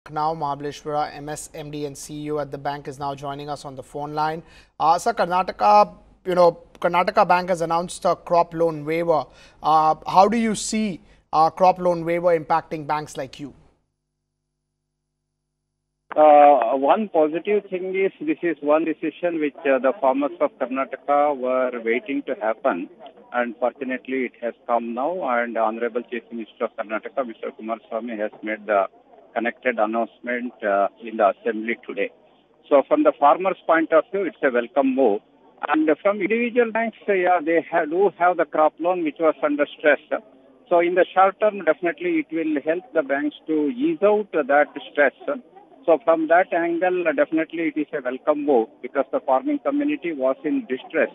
Now, Mahabaleshwara, MS, MD and CEO at the bank is now joining us on the phone line. Sir, Karnataka Bank has announced a crop loan waiver. How do you see crop loan waiver impacting banks like you? One positive thing is this is one decision which the farmers of Karnataka were waiting to happen, and fortunately it has come now, and Honorable Chief Minister of Karnataka, Mr. Kumaraswamy, has made the connected announcement in the assembly today. So from the farmers' point of view, it's a welcome move. And from individual banks, do have the crop loan which was under stress. So in the short term, definitely it will help the banks to ease out that stress. So from that angle, definitely it is a welcome move because the farming community was in distress.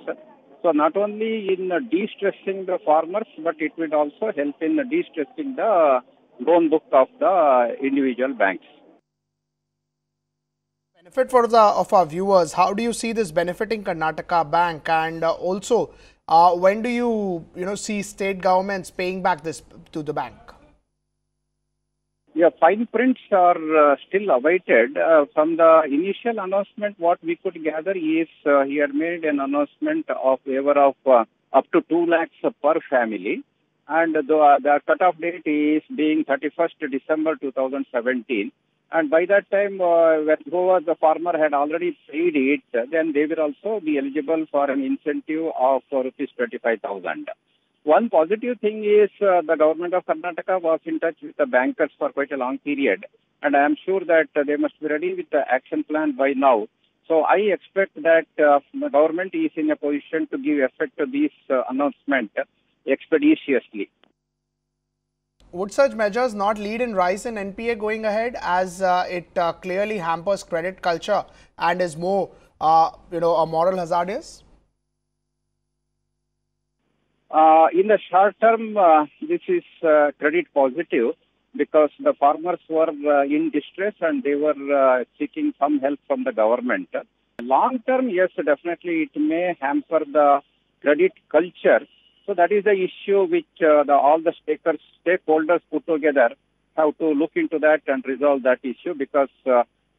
So not only in de-stressing the farmers, but it will also help in de-stressing the loan book of the individual banks. Benefit for of our viewers, how do you see this benefiting Karnataka Bank, and also when do you see state governments paying back this to the bank? Yeah, fine prints are still awaited. From the initial announcement, what we could gather is he had made an announcement of waiver of up to 2 lakhs per family, and the cut-off date is being 31st December 2017. And by that time, whoever the farmer had already paid it, then they will also be eligible for an incentive of rupees 25,000. One positive thing is the government of Karnataka was in touch with the bankers for quite a long period, and I am sure that they must be ready with the action plan by now. So I expect that the government is in a position to give effect to this announcement expeditiously. Would such measures not lead in rise in NPA going ahead, as it clearly hampers credit culture and is more, a moral hazardous? In the short term, this is credit positive because the farmers were in distress and they were seeking some help from the government. Long term, yes, definitely it may hamper the credit culture. So that is the issue which all the stakeholders put together have to look into that and resolve that issue, because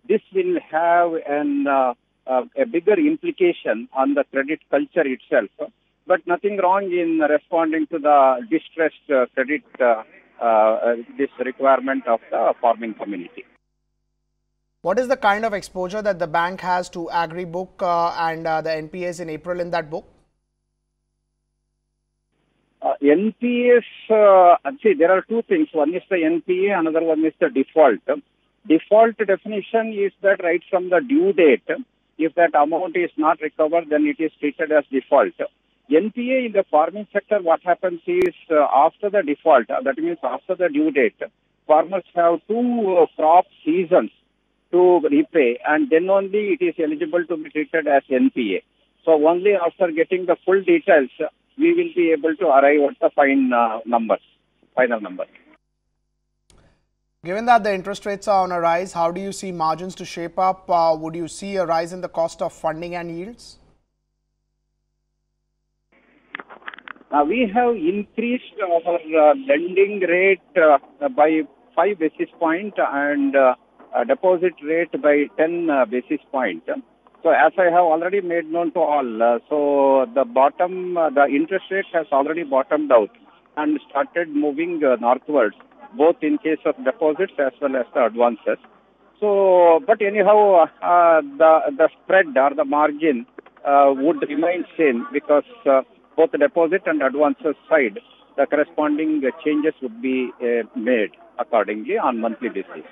this will have a bigger implication on the credit culture itself. But nothing wrong in responding to the distressed credit, this requirement of the farming community. What is the kind of exposure that the bank has to agri book and the NPAs in April in that book? NPAs, see, there are two things. One is the NPA, another one is the default. Default definition is that right from the due date, if that amount is not recovered, then it is treated as default. NPA in the farming sector, what happens is after the default, that means after the due date, farmers have 2 crop seasons to repay, and then only it is eligible to be treated as NPA. So only after getting the full details, we will be able to arrive at the final numbers. Given that the interest rates are on a rise, how do you see margins to shape up? Would you see a rise in the cost of funding and yields? We have increased our lending rate by 5 basis points and deposit rate by 10 basis points. So as I have already made known to all, so the interest rate has already bottomed out and started moving northwards, both in case of deposits as well as the advances. So, but anyhow, the spread or the margin would remain same, because both the deposit and advances side, the corresponding changes would be made accordingly on monthly basis.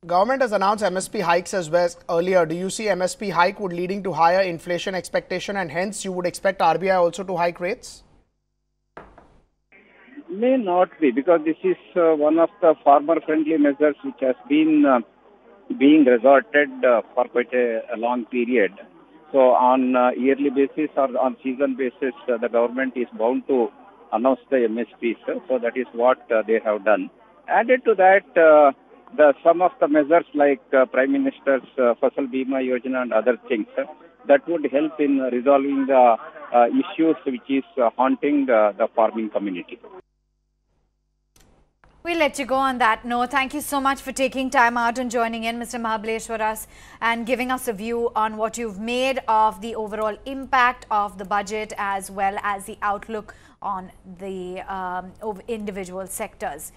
Government has announced MSP hikes as well earlier. Do you see MSP hike would leading to higher inflation expectation, and hence you would expect RBI also to hike rates? May not be, because this is one of the farmer-friendly measures which has been being resorted for quite a long period. So on yearly basis or on season basis, the government is bound to announce the MSPs. So that is what they have done. Added to that, some of the measures like Prime Minister's Fasal Bima Yojana and other things that would help in resolving the issues which is haunting the farming community. We'll let you go on that note. Thank you so much for taking time out and joining in, Mr. Mahabaleshwara, and giving us a view on what you've made of the overall impact of the budget as well as the outlook on the individual sectors.